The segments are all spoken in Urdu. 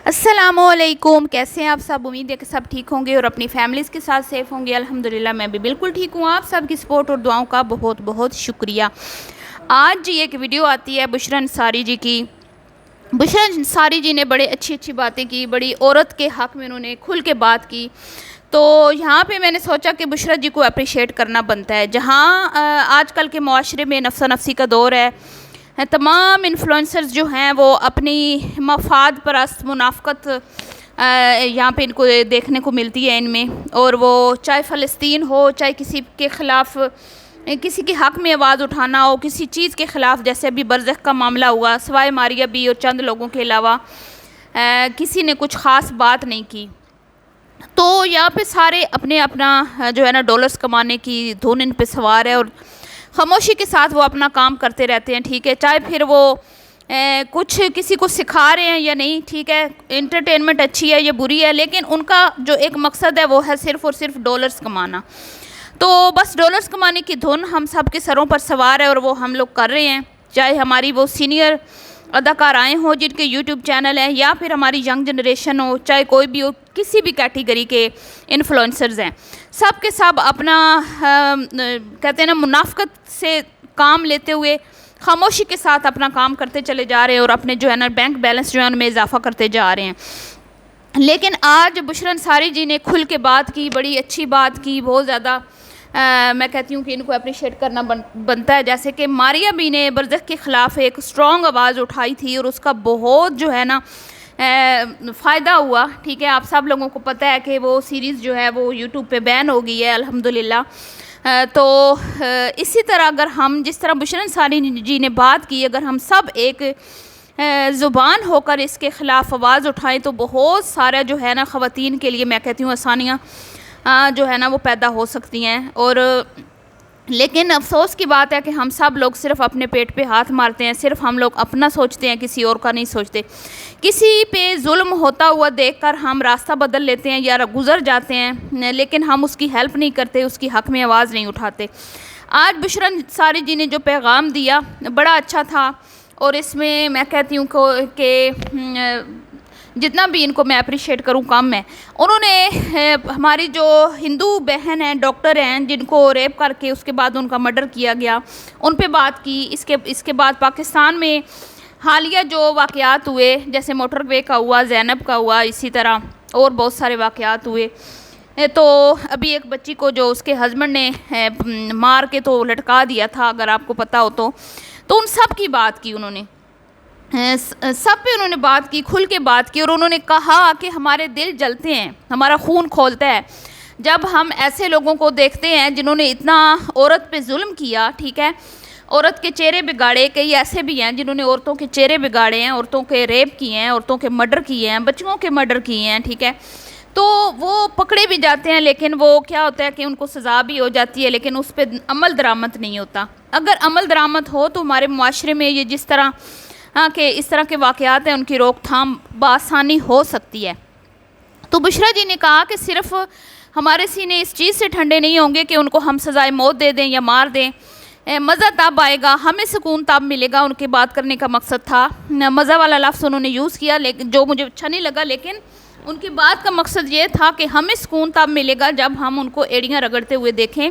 السلام علیکم، کیسے ہیں آپ سب؟ امید ہے کہ سب ٹھیک ہوں گے اور اپنی فیملیز کے ساتھ سیف ہوں گے۔ الحمدللہ میں بھی بالکل ٹھیک ہوں۔ آپ سب کی سپورٹ اور دعاؤں کا بہت بہت شکریہ۔ آج جی ایک ویڈیو آتی ہے بشریٰ انصاری جی کی۔ بشریٰ انصاری جی نے بڑے اچھی باتیں کی، بڑی عورت کے حق میں انہوں نے کھل کے بات کی، تو یہاں پہ میں نے سوچا کہ بشریٰ جی کو اپریشیٹ کرنا بنتا ہے۔ جہاں آج کل کے معاشرے میں نفسا نفسی کا دور ہے، تمام انفلوئنسرز جو ہیں وہ اپنی مفاد پرست منافقت یہاں پہ ان کو دیکھنے کو ملتی ہے ان میں، اور وہ چاہے فلسطین ہو، چاہے کسی کے خلاف، کسی کے حق میں آواز اٹھانا ہو، کسی چیز کے خلاف، جیسے ابھی برزخ کا معاملہ ہوا، سوائے ماریہ بی اور چند لوگوں کے علاوہ کسی نے کچھ خاص بات نہیں کی۔ تو یہاں پہ سارے اپنا جو ہے نا ڈالرز کمانے کی دھن ان پہ سوار ہے، اور خاموشی کے ساتھ وہ اپنا کام کرتے رہتے ہیں، ٹھیک ہے، چاہے پھر وہ کچھ کسی کو سکھا رہے ہیں یا نہیں، ٹھیک ہے، انٹرٹینمنٹ اچھی ہے یا بری ہے، لیکن ان کا جو ایک مقصد ہے وہ ہے صرف اور صرف ڈالرز کمانا۔ تو بس ڈالرز کمانے کی دھن ہم سب کے سروں پر سوار ہے، اور وہ ہم لوگ کر رہے ہیں، چاہے ہماری وہ سینئر اداکارائیں ہوں جن کے یوٹیوب چینل ہیں، یا پھر ہماری ینگ جنریشن ہو، چاہے کوئی بھی ہو، کسی بھی کیٹیگری کے انفلوئنسرز ہیں، سب کے سب اپنا کہتے ہیں نا منافقت سے کام لیتے ہوئے خاموشی کے ساتھ اپنا کام کرتے چلے جا رہے ہیں، اور اپنے جو ہے نا بینک بیلنس جو ہے ان میں اضافہ کرتے جا رہے ہیں۔ لیکن آج بشریٰ انصاری جی نے کھل کے بات کی، بڑی اچھی بات کی، بہت زیادہ میں کہتی ہوں کہ ان کو اپریشیٹ کرنا بنتا ہے۔ جیسے کہ ماریہ بی نے برزخ کے خلاف ایک اسٹرانگ آواز اٹھائی تھی، اور اس کا بہت جو ہے نا فائدہ ہوا، ٹھیک ہے، آپ سب لوگوں کو پتہ ہے کہ وہ سیریز جو ہے وہ یوٹیوب پہ بین ہو گئی ہے الحمدللہ۔ تو اسی طرح اگر ہم جس طرح بشریٰ انصاری جی نے بات کی، اگر ہم سب ایک زبان ہو کر اس کے خلاف آواز اٹھائیں تو بہت سارا جو ہے نا خواتین کے لیے میں کہتی ہوں آسانیاں جو ہے نا وہ پیدا ہو سکتی ہیں۔ اور لیکن افسوس کی بات ہے کہ ہم سب لوگ صرف اپنے پیٹ پہ ہاتھ مارتے ہیں، صرف ہم لوگ اپنا سوچتے ہیں، کسی اور کا نہیں سوچتے۔ کسی پہ ظلم ہوتا ہوا دیکھ کر ہم راستہ بدل لیتے ہیں یا گزر جاتے ہیں، لیکن ہم اس کی ہیلپ نہیں کرتے، اس کی حق میں آواز نہیں اٹھاتے۔ آج بشریٰ انصاری جی نے جو پیغام دیا بڑا اچھا تھا، اور اس میں کہتی ہوں کہ جتنا بھی ان کو میں اپریشیٹ کروں کم ہے۔ انہوں نے ہماری جو ہندو بہن ہیں، ڈاکٹر ہیں، جن کو ریپ کر کے اس کے بعد ان کا مرڈر کیا گیا، ان پہ بات کی۔ اس کے بعد پاکستان میں حالیہ جو واقعات ہوئے، جیسے موٹر وے کا ہوا، زینب کا ہوا، اسی طرح اور بہت سارے واقعات ہوئے، تو ابھی ایک بچی کو جو اس کے ہسبینڈ نے مار کے تو لٹکا دیا تھا، اگر آپ کو پتہ ہو تو ان سب کی بات کی انہوں نے، سب پہ انہوں نے بات کی، کھل کے بات کی، اور انہوں نے کہا کہ ہمارے دل جلتے ہیں، ہمارا خون کھولتا ہے جب ہم ایسے لوگوں کو دیکھتے ہیں جنہوں نے اتنا عورت پہ ظلم کیا، ٹھیک ہے، عورت کے چہرے بگاڑے۔ کئی ایسے بھی ہیں جنہوں نے عورتوں کے چہرے بگاڑے ہیں، عورتوں کے ریپ کیے ہیں، عورتوں کے مرڈر کیے ہیں، بچیوں کے مرڈر کیے ہیں، ٹھیک ہے، تو وہ پکڑے بھی جاتے ہیں، لیکن وہ کیا ہوتا ہے کہ ان کو سزا بھی ہو جاتی ہے، لیکن اس پہ عمل درآمد نہیں ہوتا۔ اگر عمل درآمد ہو تو ہمارے معاشرے میں یہ جس طرح کہ اس طرح کے واقعات ہیں ان کی روک تھام بآسانی ہو سکتی ہے۔ تو بشریٰ جی نے کہا کہ صرف ہمارے سینے اس چیز سے ٹھنڈے نہیں ہوں گے کہ ان کو ہم سزائے موت دے دیں یا مار دیں، مزہ تب آئے گا، ہمیں سکون تب ملے گا۔ ان کے بات کرنے کا مقصد تھا، مزہ والا لفظ انہوں نے یوز کیا، لیکن جو مجھے اچھا نہیں لگا، لیکن ان کی بات کا مقصد یہ تھا کہ ہمیں سکون تب ملے گا جب ہم ان کو ایڑیاں رگڑتے ہوئے دیکھیں،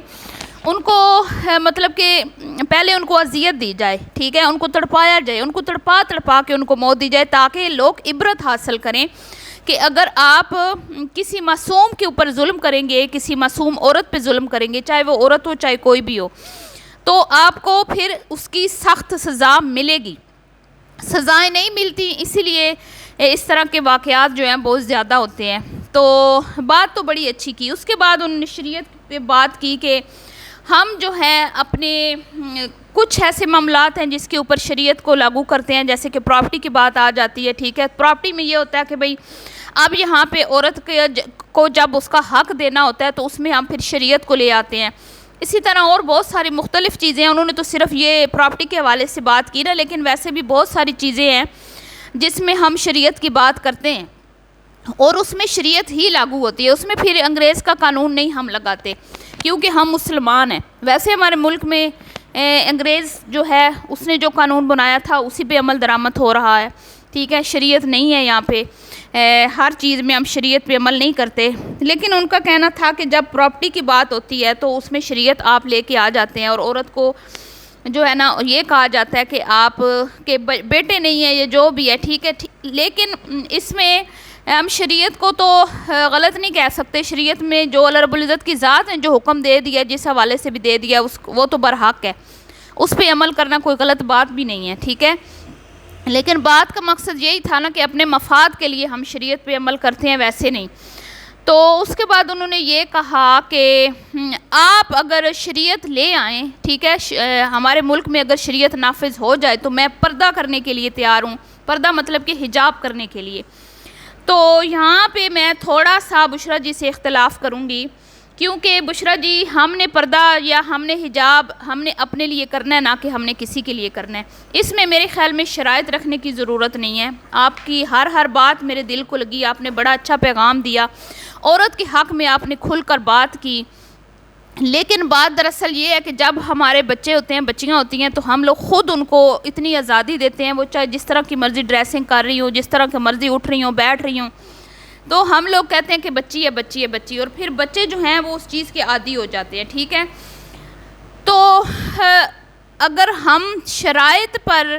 ان کو مطلب کہ پہلے ان کو اذیت دی جائے، ٹھیک ہے، ان کو تڑپایا جائے، ان کو تڑپا کے ان کو موت دی جائے، تاکہ لوگ عبرت حاصل کریں کہ اگر آپ کسی معصوم کے اوپر ظلم کریں گے، کسی معصوم عورت پہ ظلم کریں گے، چاہے وہ عورت ہو چاہے کوئی بھی ہو، تو آپ کو پھر اس کی سخت سزا ملے گی۔ سزائیں نہیں ملتی، اسی لیے اس طرح کے واقعات جو ہیں بہت زیادہ ہوتے ہیں۔ تو بات تو بڑی اچھی کی۔ اس کے بعد انہوں نے شریعت پہ بات کی کہ ہم جو ہیں اپنے کچھ ایسے معاملات ہیں جس کے اوپر شریعت کو لاگو کرتے ہیں، جیسے کہ پراپرٹی کی بات آ جاتی ہے، ٹھیک ہے، پراپرٹی میں یہ ہوتا ہے کہ بھئی اب یہاں پہ عورت کو جب اس کا حق دینا ہوتا ہے تو اس میں ہم پھر شریعت کو لے آتے ہیں۔ اسی طرح اور بہت ساری مختلف چیزیں ہیں، انہوں نے تو صرف یہ پراپرٹی کے حوالے سے بات کی نا، لیکن ویسے بھی بہت ساری چیزیں ہیں جس میں ہم شریعت کی بات کرتے ہیں، اور اس میں شریعت ہی لاگو ہوتی ہے، اس میں پھر انگریز کا قانون نہیں ہم لگاتے، کیونکہ ہم مسلمان ہیں۔ ویسے ہمارے ملک میں انگریز جو ہے اس نے جو قانون بنایا تھا اسی پہ عمل درآمد ہو رہا ہے، ٹھیک ہے، شریعت نہیں ہے یہاں پہ، ہر چیز میں ہم شریعت پہ عمل نہیں کرتے، لیکن ان کا کہنا تھا کہ جب پراپرٹی کی بات ہوتی ہے تو اس میں شریعت آپ لے کے آ جاتے ہیں، اور عورت کو جو ہے نا یہ کہا جاتا ہے کہ آپ کے بیٹے نہیں ہیں، یہ جو بھی ہے ٹھیک ہے، لیکن اس میں ہم شریعت کو تو غلط نہیں کہہ سکتے۔ شریعت میں جو اللہ رب العزت کی ذات نے جو حکم دے دیا، جس حوالے سے بھی دے دیا، وہ تو برحق ہے، اس پہ عمل کرنا کوئی غلط بات بھی نہیں ہے، ٹھیک ہے۔ لیکن بات کا مقصد یہی تھا نا کہ اپنے مفاد کے لیے ہم شریعت پہ عمل کرتے ہیں، ویسے نہیں۔ تو اس کے بعد انہوں نے یہ کہا کہ آپ اگر شریعت لے آئیں، ٹھیک ہے، ہمارے ملک میں اگر شریعت نافذ ہو جائے تو میں پردہ کرنے کے لیے تیار ہوں، پردہ مطلب کہ حجاب کرنے کے لیے۔ تو یہاں پہ میں تھوڑا سا بشرا جی سے اختلاف کروں گی، کیونکہ بشرا جی ہم نے پردہ یا ہم نے حجاب ہم نے اپنے لیے کرنا ہے، نہ کہ ہم نے کسی کے لیے کرنا ہے۔ اس میں میرے خیال میں شرائط رکھنے کی ضرورت نہیں ہے۔ آپ کی ہر بات میرے دل کو لگی، آپ نے بڑا اچھا پیغام دیا، عورت کے حق میں آپ نے کھل کر بات کی۔ لیکن بات دراصل یہ ہے کہ جب ہمارے بچے ہوتے ہیں، بچیاں ہوتی ہیں، تو ہم لوگ خود ان کو اتنی آزادی دیتے ہیں، وہ چاہے جس طرح کی مرضی ڈریسنگ کر رہی ہوں، جس طرح کی مرضی اٹھ رہی ہوں، بیٹھ رہی ہوں، تو ہم لوگ کہتے ہیں کہ بچی ہے بچی ہے بچی، اور پھر بچے جو ہیں وہ اس چیز کے عادی ہو جاتے ہیں، ٹھیک ہے۔ تو اگر ہم شرائط پر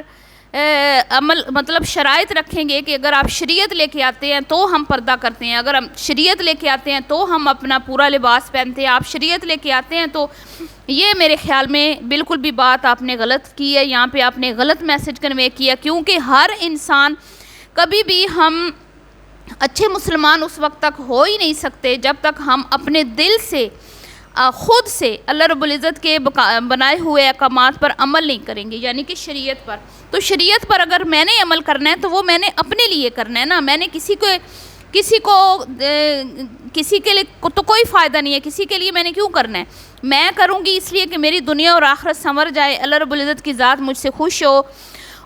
عمل مطلب شرائط رکھیں گے کہ اگر آپ شریعت لے کے آتے ہیں تو ہم پردہ کرتے ہیں، اگر ہم شریعت لے کے آتے ہیں تو ہم اپنا پورا لباس پہنتے ہیں، آپ شریعت لے کے آتے ہیں تو یہ میرے خیال میں بالکل بھی بات آپ نے غلط کی ہے، یہاں پہ آپ نے غلط میسج کنوے کیا، کیونکہ ہر انسان کبھی بھی ہم اچھے مسلمان اس وقت تک ہو ہی نہیں سکتے جب تک ہم اپنے دل سے خود سے اللہ رب العزت کے بنائے ہوئے احکامات پر عمل نہیں کریں گے، یعنی کہ شریعت پر۔ تو شریعت پر اگر میں نے عمل کرنا ہے تو وہ میں نے اپنے لیے کرنا ہے نا، میں نے کسی کے لیے تو کوئی فائدہ نہیں ہے، کسی کے لیے میں نے کیوں کرنا ہے؟ میں کروں گی اس لیے کہ میری دنیا اور آخرت سنور جائے، اللہ رب العزت کی ذات مجھ سے خوش ہو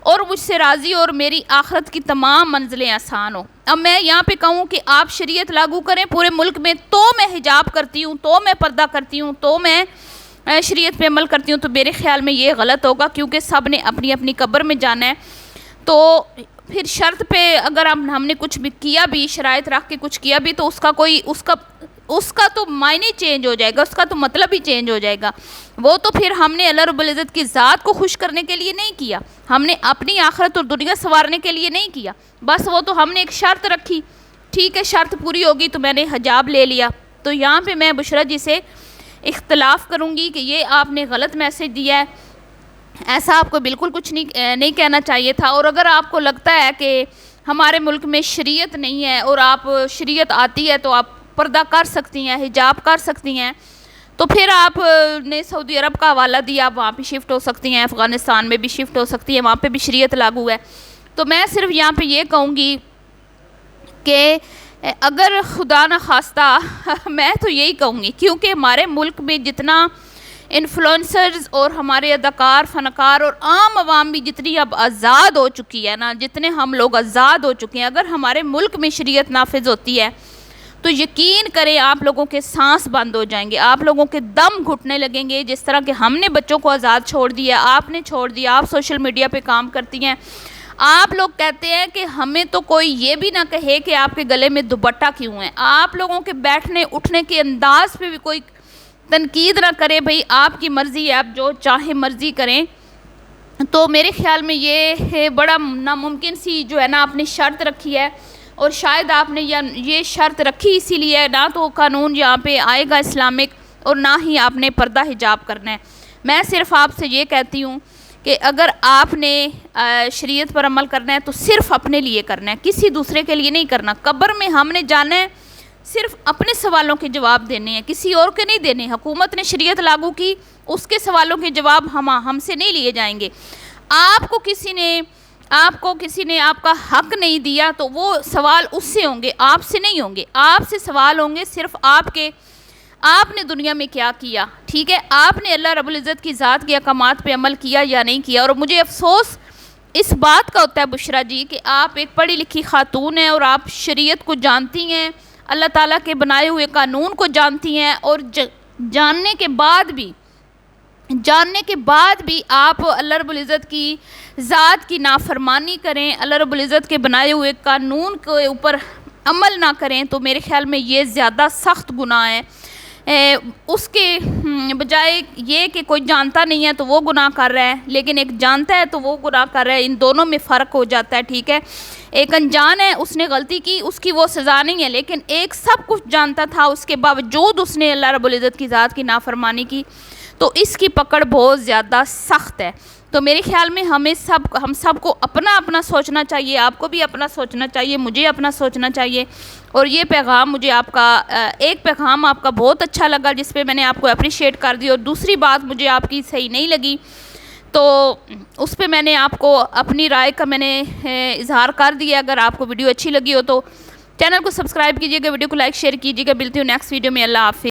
اور مجھ سے راضی ہو، اور میری آخرت کی تمام منزلیں آسان ہو۔ اب میں یہاں پہ کہوں کہ آپ شریعت لاگو کریں پورے ملک میں تو میں حجاب کرتی ہوں، تو میں پردہ کرتی ہوں، تو میں شریعت پہ عمل کرتی ہوں، تو میرے خیال میں یہ غلط ہوگا، کیونکہ سب نے اپنی اپنی قبر میں جانا ہے۔ تو پھر شرط پہ اگر ہم نے کچھ بھی کیا بھی، شرائط رکھ کے کچھ کیا بھی، تو اس کا تو معنی چینج ہو جائے گا، اس کا تو مطلب ہی چینج ہو جائے گا۔ وہ تو پھر ہم نے اللہ رب العزت کی ذات کو خوش کرنے کے لیے نہیں کیا، ہم نے اپنی آخرت اور دنیا سنوارنے کے لیے نہیں کیا، بس وہ تو ہم نے ایک شرط رکھی، ٹھیک ہے، شرط پوری ہوگی تو میں نے حجاب لے لیا۔ تو یہاں پہ میں بشرا جی سے اختلاف کروں گی کہ یہ آپ نے غلط میسج دیا ہے، ایسا آپ کو بالکل کچھ نہیں کہنا چاہیے تھا۔ اور اگر آپ کو لگتا ہے کہ ہمارے ملک میں شریعت نہیں ہے اور آپ شریعت آتی ہے تو آپ پردہ کر سکتی ہیں، حجاب کر سکتی ہیں، تو پھر آپ نے سعودی عرب کا حوالہ دیا، آپ وہاں پہ شفٹ ہو سکتی ہیں، افغانستان میں بھی شفٹ ہو سکتی ہیں، وہاں پہ بھی شریعت لاگو ہے۔ تو میں صرف یہاں پہ یہ کہوں گی کہ اگر خدا نہ خواستہ میں تو یہی کہوں گی، کیونکہ ہمارے ملک میں جتنا انفلوئنسرز اور ہمارے اداکار، فنکار اور عام عوام بھی جتنی اب آزاد ہو چکی ہے نا، جتنے ہم لوگ آزاد ہو چکے ہیں، اگر ہمارے ملک میں شریعت نافذ ہوتی ہے تو یقین کریں آپ لوگوں کے سانس بند ہو جائیں گے، آپ لوگوں کے دم گھٹنے لگیں گے۔ جس طرح کہ ہم نے بچوں کو آزاد چھوڑ دیا، آپ نے چھوڑ دیا، آپ سوشل میڈیا پہ کام کرتی ہیں، آپ لوگ کہتے ہیں کہ ہمیں تو کوئی یہ بھی نہ کہے کہ آپ کے گلے میں دوپٹہ کیوں ہے، آپ لوگوں کے بیٹھنے اٹھنے کے انداز پہ بھی کوئی تنقید نہ کرے، بھئی آپ کی مرضی ہے، آپ جو چاہے مرضی کریں۔ تو میرے خیال میں یہ بڑا ناممکن سی جو ہے نا آپ نے شرط رکھی ہے، اور شاید آپ نے یہ شرط رکھی اسی لیے نہ تو قانون یہاں پہ آئے گا اسلامک، اور نہ ہی آپ نے پردہ حجاب کرنا ہے۔ میں صرف آپ سے یہ کہتی ہوں کہ اگر آپ نے شریعت پر عمل کرنا ہے تو صرف اپنے لیے کرنا ہے، کسی دوسرے کے لیے نہیں کرنا۔ قبر میں ہم نے جانا ہے، صرف اپنے سوالوں کے جواب دینے ہیں، کسی اور کے نہیں دینے۔ حکومت نے شریعت لاگو کی، اس کے سوالوں کے جواب ہم سے نہیں لیے جائیں گے۔ آپ کو کسی نے آپ کا حق نہیں دیا تو وہ سوال اس سے ہوں گے، آپ سے نہیں ہوں گے۔ آپ سے سوال ہوں گے صرف آپ نے دنیا میں کیا کیا، ٹھیک ہے، آپ نے اللہ رب العزت کی ذات کے احکامات پہ عمل کیا یا نہیں کیا۔ اور مجھے افسوس اس بات کا ہوتا ہے بشرا جی کہ آپ ایک پڑھی لکھی خاتون ہیں اور آپ شریعت کو جانتی ہیں، اللہ تعالیٰ کے بنائے ہوئے قانون کو جانتی ہیں، اور جاننے کے بعد بھی جاننے کے بعد بھی آپ اللہ رب العزت کی ذات کی نافرمانی کریں، اللہ رب العزت کے بنائے ہوئے قانون کے اوپر عمل نہ کریں، تو میرے خیال میں یہ زیادہ سخت گناہ ہے۔ اس کے بجائے یہ کہ کوئی جانتا نہیں ہے تو وہ گناہ کر رہا ہے، لیکن ایک جانتا ہے تو وہ گناہ کر رہا ہے، ان دونوں میں فرق ہو جاتا ہے، ٹھیک ہے۔ ایک انجان ہے، اس نے غلطی کی، اس کی وہ سزا نہیں ہے، لیکن ایک سب کچھ جانتا تھا، اس کے باوجود اس نے اللہ رب العزت کی ذات کی نافرمانی کی، تو اس کی پکڑ بہت زیادہ سخت ہے۔ تو میرے خیال میں ہم سب کو اپنا اپنا سوچنا چاہیے، آپ کو بھی اپنا سوچنا چاہیے، مجھے اپنا سوچنا چاہیے۔ اور یہ پیغام مجھے آپ کا ایک پیغام آپ کا بہت اچھا لگا، جس پہ میں نے آپ کو اپریشیٹ کر دی، اور دوسری بات مجھے آپ کی صحیح نہیں لگی، تو اس پہ میں نے آپ کو اپنی رائے کا میں نے اظہار کر دیا۔ اگر آپ کو ویڈیو اچھی لگی ہو تو چینل کو سبسکرائب کیجیے گا، ویڈیو کو لائک شیئر کیجیے گا۔ ملتی ہوں نیکسٹ ویڈیو میں، اللہ حافظ۔